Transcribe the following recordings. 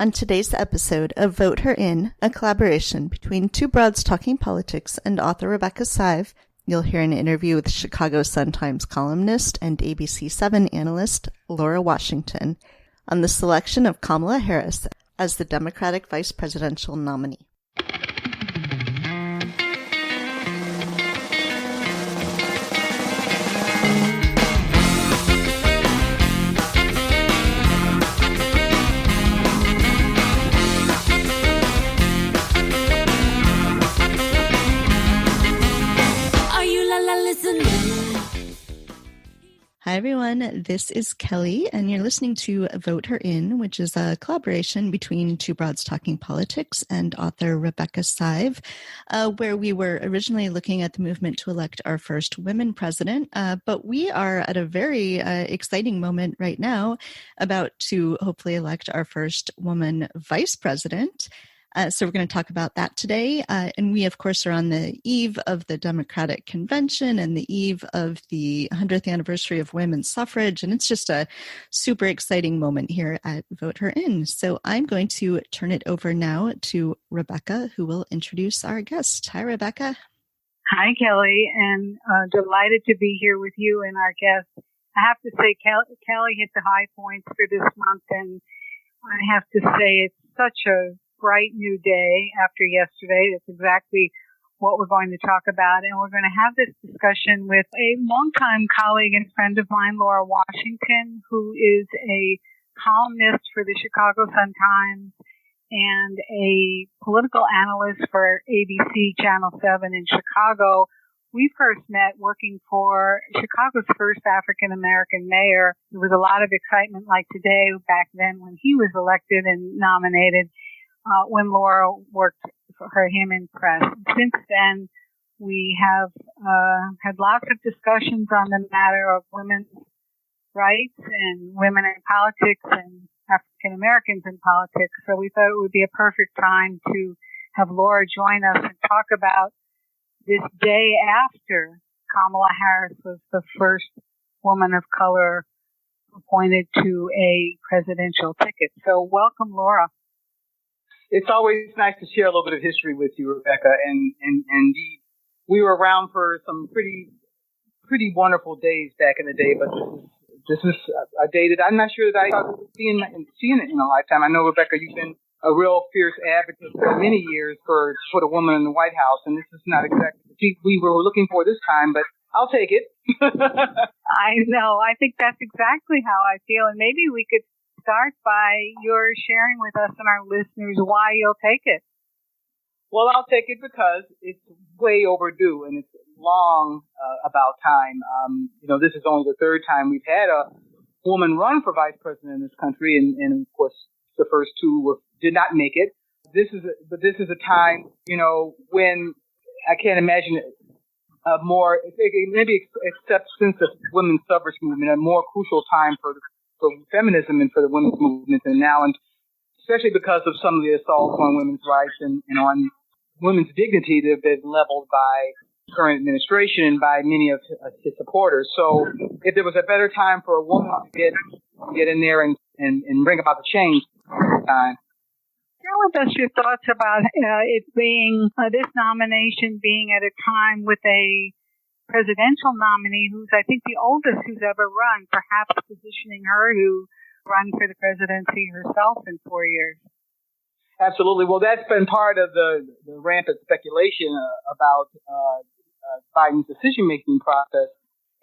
On today's episode of Vote Her In, a collaboration between Two Broads Talking Politics and author Rebecca Sive, you'll hear an interview with Chicago Sun-Times columnist and ABC7 analyst Laura Washington on the selection of Kamala Harris as the Democratic vice presidential nominee. Hi, everyone. This is Kelly, and you're listening to Vote Her In, which is a collaboration between Two Broads Talking Politics and author Rebecca Sive, where we were originally looking at the movement to elect our first women president. But we are at a very exciting moment right now about to hopefully elect our first woman vice president. So we're going to talk about that today. And we, of course, are on the eve of the Democratic Convention and the eve of the 100th anniversary of women's suffrage. And it's just a super exciting moment here at Vote Her In. So I'm going to turn it over now to Rebecca, who will introduce our guest. Hi, Rebecca. Hi, Kelly, and delighted to be here with you and our guest. I have to say, Kelly hit the high points for this month, and I have to say it's such a bright new day after yesterday. That's exactly what we're going to talk about. And we're going to have this discussion with a longtime colleague and friend of mine, Laura Washington, who is a columnist for the Chicago Sun-Times and a political analyst for ABC Channel 7 in Chicago. We first met working for Chicago's first African-American mayor. There was a lot of excitement like today back then when he was elected and nominated. When Laura worked for him in press. Since then, we have had lots of discussions on the matter of women's rights and women in politics and African Americans in politics. So we thought it would be a perfect time to have Laura join us and talk about this day after Kamala Harris was the first woman of color appointed to a presidential ticket. So welcome, Laura. It's always nice to share a little bit of history with you, Rebecca, and indeed, we were around for some pretty wonderful days back in the day, but this is a day that I'm not sure that I thought seeing it in a lifetime. I know, Rebecca, you've been a real fierce advocate for many years for the woman in the White House, and this is not exactly the peak we were looking for this time, but I'll take it. I know. I think that's exactly how I feel, and maybe we could start by your sharing with us and our listeners why you'll take it. Well, I'll take it because it's way overdue and it's long about time. This is only the third time we've had a woman run for vice president in this country, and of course, the first two did not make it. This is a time, when I can't imagine a more, maybe except since the women's suffrage movement, a more crucial time for feminism and for the women's movement, and now, and especially because of some of the assaults on women's rights and on women's dignity that have been leveled by the current administration and by many of his supporters. So if there was a better time for a woman to get in there and bring about the change, time. Share with us your thoughts about it being this nomination being at a time with a presidential nominee who's, I think, the oldest who's ever run, perhaps positioning her to run for the presidency herself in 4 years. Absolutely. Well, that's been part of the rampant speculation about Biden's decision-making process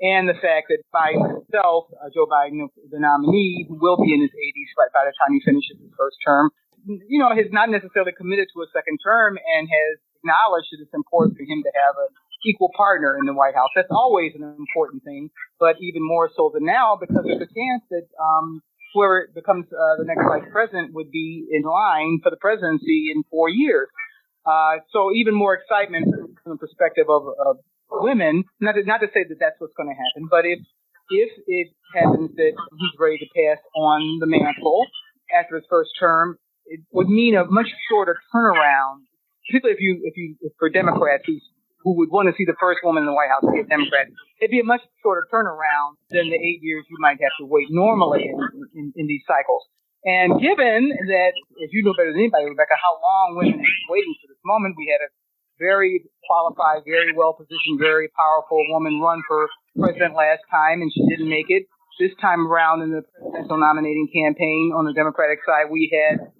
and the fact that Biden himself, Joe Biden, the nominee, who will be in his 80s right by the time he finishes his first term, has not necessarily committed to a second term and has acknowledged that it's important for him to have an equal partner in the White House. That's always an important thing, but even more so than now, because there's a chance that whoever becomes the next vice president would be in line for the presidency in 4 years. So even more excitement from the perspective of women, not to say that that's what's going to happen, but if it happens that he's ready to pass on the mantle after his first term, it would mean a much shorter turnaround, particularly if for Democrats who would want to see the first woman in the White House be a Democrat. It'd be a much shorter turnaround than the 8 years you might have to wait normally in these cycles. And given that, as you know better than anybody, Rebecca, how long women have been waiting for this moment, we had a very qualified, very well-positioned, very powerful woman run for president last time, and she didn't make it. This time around in the presidential nominating campaign on the Democratic side, we had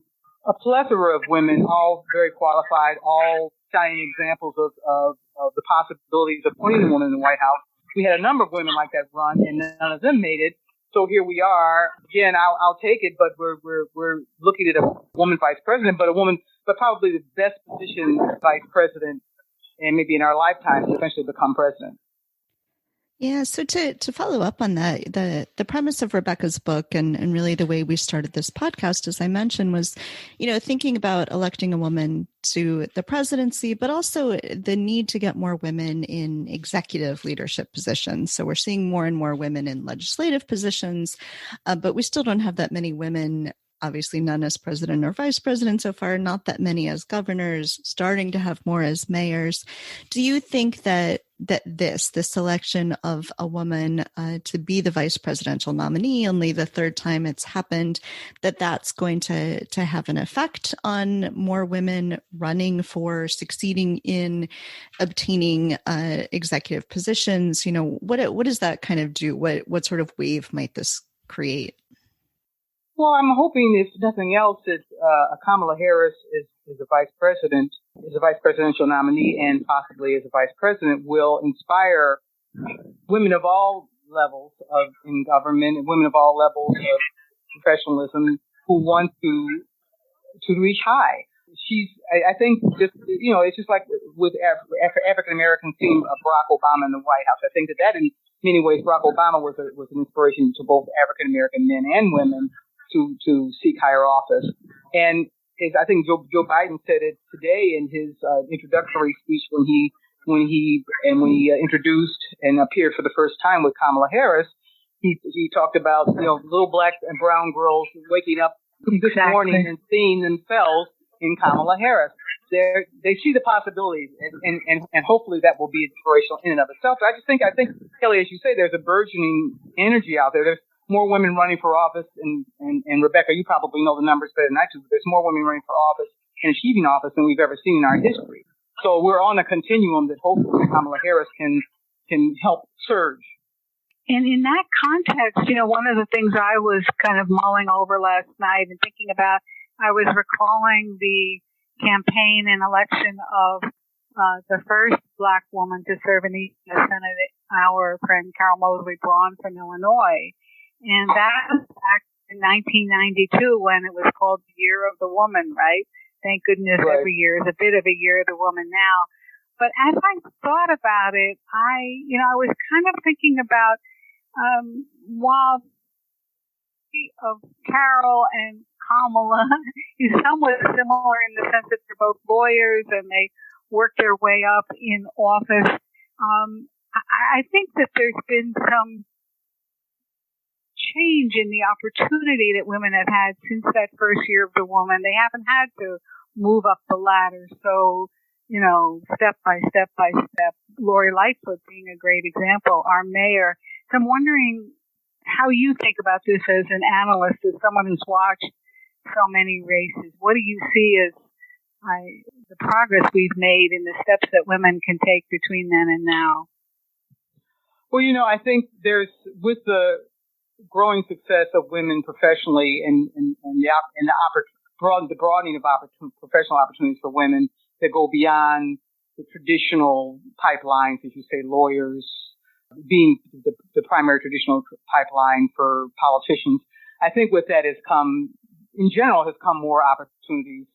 a plethora of women, all very qualified, all shining examples of the possibilities of putting a woman in the White House. We had a number of women like that run, and none of them made it. So here we are. Again, I'll take it, but we're looking at a woman vice president, but probably the best positioned vice president, and maybe in our lifetime, to eventually become president. Yeah, so to follow up on that, the premise of Rebecca's book and really the way we started this podcast, as I mentioned, was, thinking about electing a woman to the presidency, but also the need to get more women in executive leadership positions. So we're seeing more and more women in legislative positions, but we still don't have that many women. Obviously, none as president or vice president so far, not that many as governors, starting to have more as mayors. Do you think that this selection of a woman to be the vice presidential nominee, only the third time it's happened, that's going to have an effect on more women running for succeeding in obtaining executive positions? What does that kind of do? What sort of wave might this create? Well, I'm hoping, if nothing else, that Kamala Harris is a vice presidential nominee, and possibly as a vice president will inspire women of all levels in government and women of all levels of professionalism who want to reach high. I think, it's just like with African Americans seeing Barack Obama in the White House. I think that in many ways, Barack Obama was an inspiration to both African American men and women to seek higher office. And I think Joe Biden said it today in his introductory speech when he introduced and appeared for the first time with Kamala Harris. He talked about little black and brown girls waking up this morning and seeing themselves in Kamala Harris. They see the possibilities, and hopefully that will be inspirational in and of itself. But I think Kelly, as you say, there's a burgeoning energy out there. There's more women running for office, and Rebecca, you probably know the numbers better than I do, but there's more women running for office and achieving office than we've ever seen in our history. So we're on a continuum that hopefully Kamala Harris can help surge. And in that context, one of the things I was kind of mulling over last night and thinking about, I was recalling the campaign and election of the first black woman to serve in the Senate, our friend Carol Moseley Braun from Illinois. And that was back in 1992 when it was called the Year of the Woman, right? Thank goodness right. Every year is a bit of a Year of the Woman now. But as I thought about it, I was kind of thinking about, while of Carol and Kamala is somewhat similar in the sense that they're both lawyers and they work their way up in office, I think that there's been some change in the opportunity that women have had since that first Year of the Woman. They haven't had to move up the ladder. So, step by step by step, Lori Lightfoot being a great example, our mayor. So I'm wondering how you think about this as an analyst, as someone who's watched so many races. What do you see as the progress we've made in the steps that women can take between then and now? Well, I think there's, with the growing success of women professionally and the broadening of professional opportunities for women that go beyond the traditional pipelines, as you say, lawyers being the primary traditional pipeline for politicians. I think with that has come more opportunities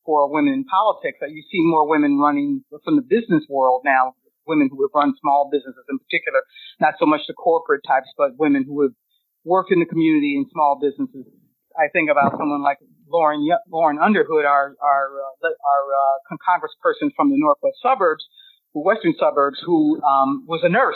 for women in politics. You see more women running from the business world now, women who have run small businesses in particular, not so much the corporate types, but women who have worked in the community in small businesses. I think about someone like Lauren Underhood, our congressperson from the Northwest suburbs, Western suburbs, who was a nurse,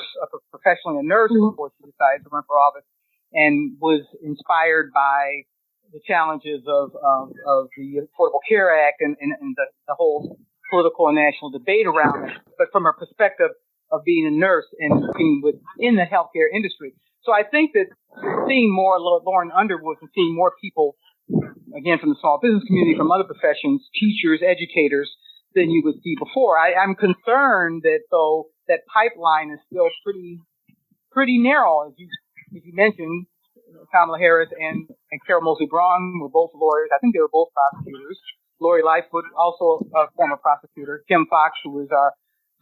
professionally a nurse before she decided to run for office, and was inspired by the challenges of the Affordable Care Act and the whole political and national debate around it, but from a perspective of being a nurse and working within the healthcare industry. So I think that seeing more Lauren Underwood and seeing more people again, from the small business community, from other professions, teachers, educators, than you would see before. I'm concerned that, though, that pipeline is still pretty narrow. As you mentioned, Kamala Harris and Carol Moseley Braun were both lawyers. I think they were both prosecutors. Lori Lightfoot, also a former prosecutor. Kim Fox, who was our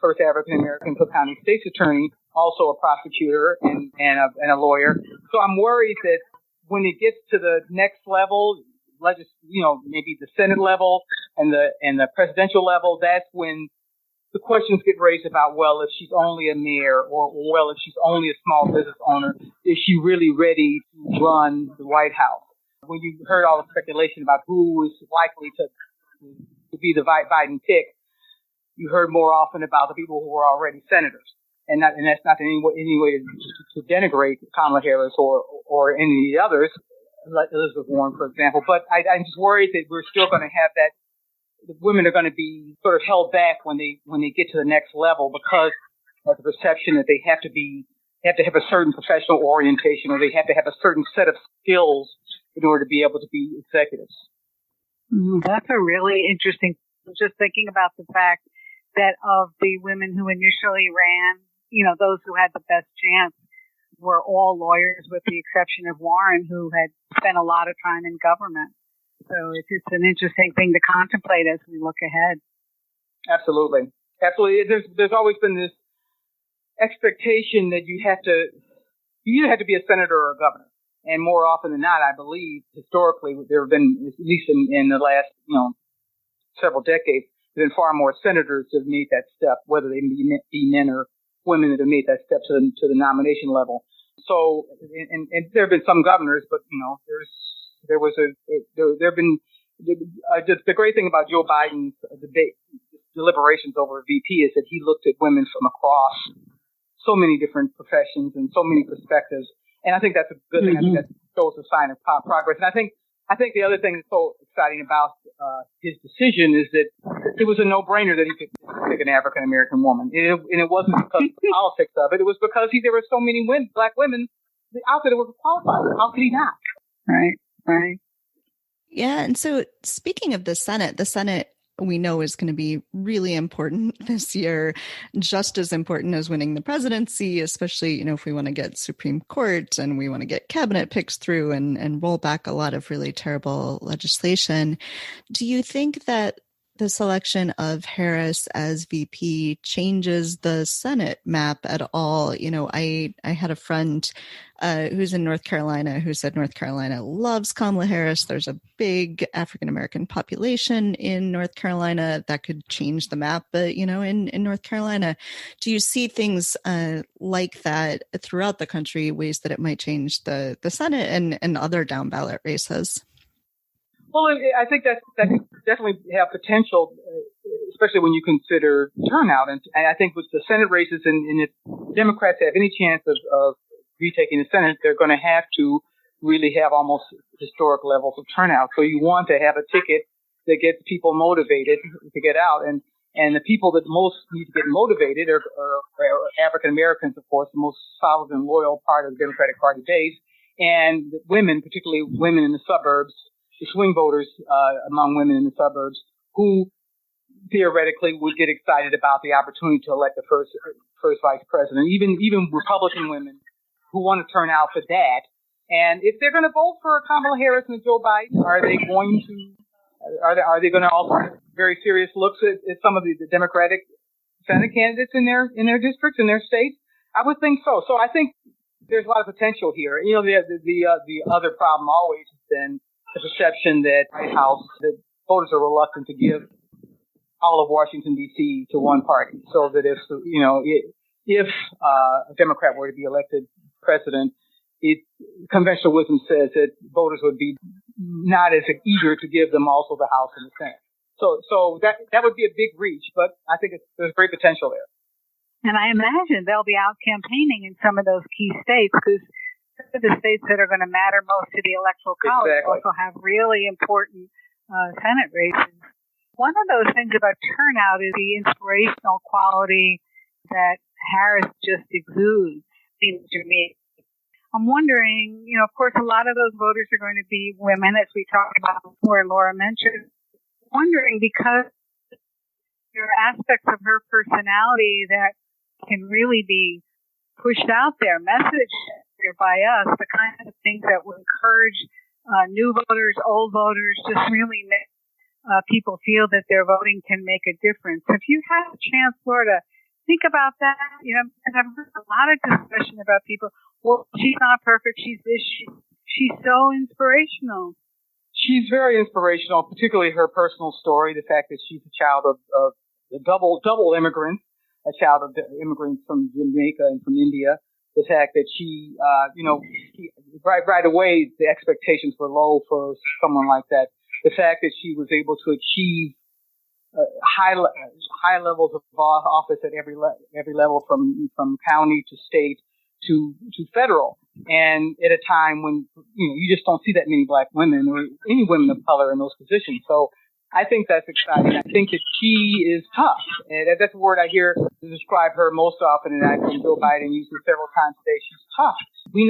first African-American Cook County State's attorney, also a prosecutor and a lawyer. So I'm worried that when it gets to the next level, maybe the Senate level and the presidential level, that's when the questions get raised about, well, if she's only a mayor or well, if she's only a small business owner, is she really ready to run the White House? When you heard all the speculation about who was likely to be the Biden pick, you heard more often about the people who were already senators. And that's not in any way to denigrate Kamala Harris or any of the others, like Elizabeth Warren, for example. But I'm just worried that we're still going to have that. The women are going to be sort of held back when they get to the next level because of the perception that they have to have a certain professional orientation, or they have to have a certain set of skills in order to be able to be executives. That's a really interesting. Just thinking about the fact that of the women who initially ran, those who had the best chance were all lawyers, with the exception of Warren, who had spent a lot of time in government. So it's an interesting thing to contemplate as we look ahead. Absolutely. There's always been this expectation that you either have to be a senator or a governor. And more often than not, I believe, historically, there have been, at least in the last, several decades, there have been far more senators that have made that step, whether they be men or women that have made that step to the nomination level. So, and there have been some governors, but, there have been the great thing about Joe Biden's debate, deliberations over VP, is that he looked at women from across so many different professions and so many perspectives. And I think that's a good thing. I think that shows a sign of progress. And I think the other thing that's so exciting about his decision is that it was a no-brainer that he could pick an African-American woman. And it wasn't because of the politics of it. It was because there were so many black women out there that were qualified. How could he not? Right. Yeah. And so speaking of the Senate we know is going to be really important this year, just as important as winning the presidency, especially, if we want to get Supreme Court and we want to get cabinet picks through and roll back a lot of really terrible legislation. Do you think that the selection of Harris as VP changes the Senate map at all? I had a friend who's in North Carolina who said North Carolina loves Kamala Harris. There's a big African-American population in North Carolina that could change the map. But, in North Carolina, do you see things like that throughout the country, ways that it might change the Senate and other down ballot races? Well, I think that could definitely have potential, especially when you consider turnout. And I think with the Senate races, and if Democrats have any chance of retaking the Senate, they're going to have to really have almost historic levels of turnout. So you want to have a ticket that gets people motivated to get out. And the people that most need to get motivated are African Americans, of course, the most solid and loyal part of the Democratic Party base, and women, particularly women in the suburbs. The swing voters among women in the suburbs who theoretically would get excited about the opportunity to elect the first vice president, even Republican women who want to turn out for that. And if they're going to vote for Kamala Harris and Joe Biden, are they going to also have very serious looks at some of the Democratic Senate candidates in their districts, in their states? I would think so. So I think there's a lot of potential here. The other problem always has been the perception that that voters are reluctant to give all of Washington, D.C. to one party. So that if a Democrat were to be elected president, conventional wisdom says that voters would be not as eager to give them also the House and the Senate. So that would be a big reach, but I think there's great potential there. And I imagine they'll be out campaigning in some of those key states, because some of the states that are going to matter most to the Electoral College also have really important Senate races. One of those things about turnout is the inspirational quality that Harris just exudes, seems to me. I'm wondering, of course, a lot of those voters are going to be women, as we talked about before, and Laura mentioned. Wondering, because there are aspects of her personality that can really be pushed out there, messaged there by us, the kind of things that will encourage new voters, old voters, just really make people feel that their voting can make a difference. If you have a chance, Laura, to think about that, and I've heard a lot of discussion about people, well, she's not perfect, she's this, she's so inspirational. She's very inspirational, particularly her personal story, the fact that she's a child of double immigrants, a child of immigrants from Jamaica and from India. The fact that she right away, the expectations were low for someone like that. The fact that she was able to achieve high levels of office at every level, from county to state to federal, and at a time when you just don't see that many black women or any women of color in those positions. So I think that's exciting. I think that she is tough, and that's a word I hear to describe her most often, and I've seen Joe Biden use it several times today. She's tough. We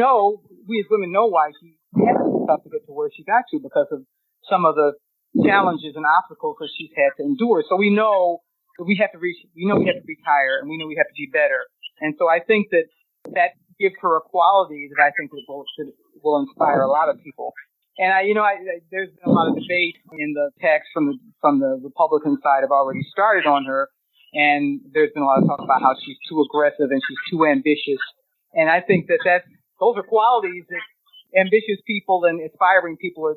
as women know why she had to be tough to get to where she got to, because of some of the challenges and obstacles that she's had to endure. So we know that we have to reach higher, and we know we have to be better. And so I think that gives her a quality that I think will inspire a lot of people. And there's been a lot of debate in the text from the Republican side have already started on her, and there's been a lot of talk about how she's too aggressive and she's too ambitious. And I think those are qualities that ambitious people and aspiring people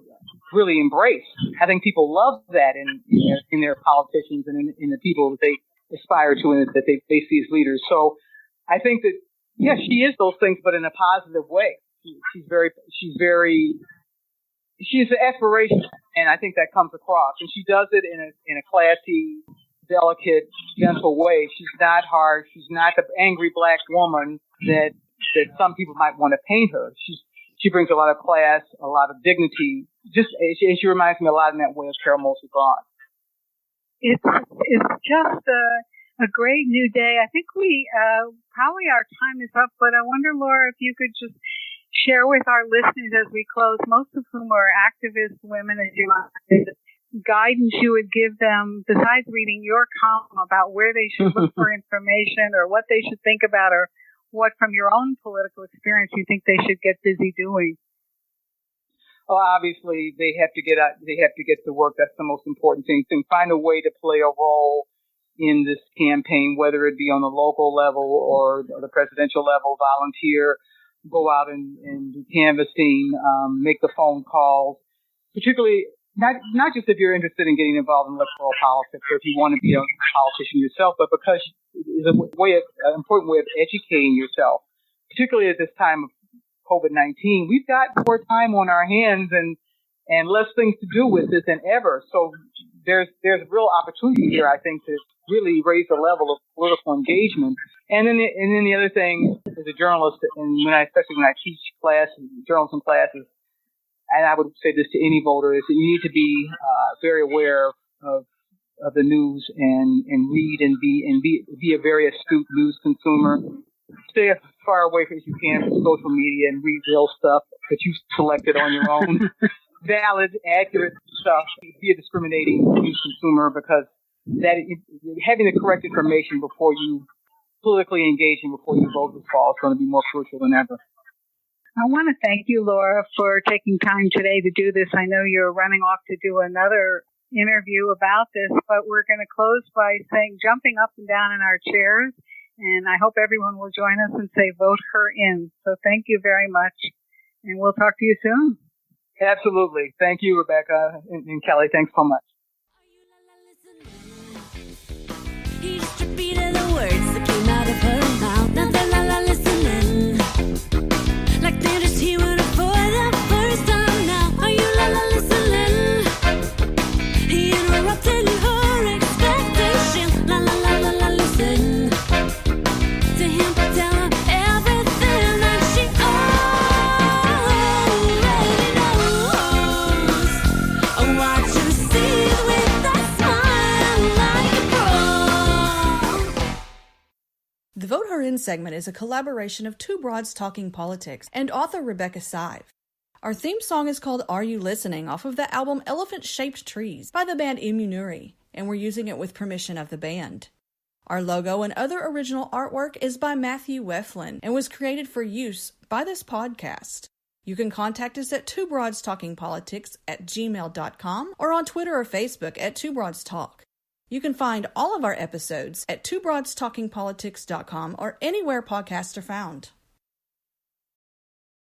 really embrace. I think people love that in their politicians and in the people that they aspire to and that they see as leaders. So I think that, yes, she is those things, but in a positive way. She's aspirational, and I think that comes across. And she does it in a classy, delicate, gentle way. She's not harsh. She's not the angry black woman that some people might want to paint her. She brings a lot of class, a lot of dignity. And she reminds me a lot in that way of Carol Moseley Braun. It's just a great new day. I think we probably our time is up, but I wonder, Laura, if you could just share with our listeners as we close, most of whom are activist women, as you mentioned, guidance you would give them, besides reading your column about where they should look for information or what they should think about, or what from your own political experience you think they should get busy doing. Well, obviously they have to get to work. That's the most important thing. To find a way to play a role in this campaign, whether it be on the local level or the presidential level, volunteer, go out and do canvassing, make the phone calls, particularly not just if you're interested in getting involved in electoral politics or if you want to be a politician yourself, but because it's an important way of educating yourself, particularly at this time of COVID-19. We've got more time on our hands and less things to do with this than ever. So there's real opportunity here, I think, to really raise the level of political engagement. And then the other thing, as a journalist, and especially when I teach journalism classes, and I would say this to any voter, is that you need to be very aware of the news and read and be a very astute news consumer. Stay as far away as you can from social media and read real stuff that you've selected on your own. Valid, accurate stuff. Be a discriminating news consumer, because having the correct information before you politically engage and before you vote this fall is going to be more crucial than ever. I want to thank you, Laura, for taking time today to do this. I know you're running off to do another interview about this, but we're going to close by jumping up and down in our chairs, and I hope everyone will join us and say, vote her in. So thank you very much, and we'll talk to you soon. Absolutely. Thank you, Rebecca and Kelly. Thanks so much. He just repeated the words that came out of her mouth. Now they're la listening, like they're just hearing it for the first time now. Are you la listening? He interrupted her expectation. La listen to him tell her everything that she already knows. Oh, what you see. Her In segment is a collaboration of Two Broads Talking Politics and author Rebecca Sive. Our theme song is called Are You Listening off of the album Elephant-Shaped Trees by the band Immunuri, and we're using it with permission of the band. Our logo and other original artwork is by Matthew Weflin and was created for use by this podcast. You can contact us at twobroadstalkingpolitics@gmail.com or on Twitter or Facebook at Two Broads Talk. You can find all of our episodes at twobroadstalkingpolitics.com or anywhere podcasts are found.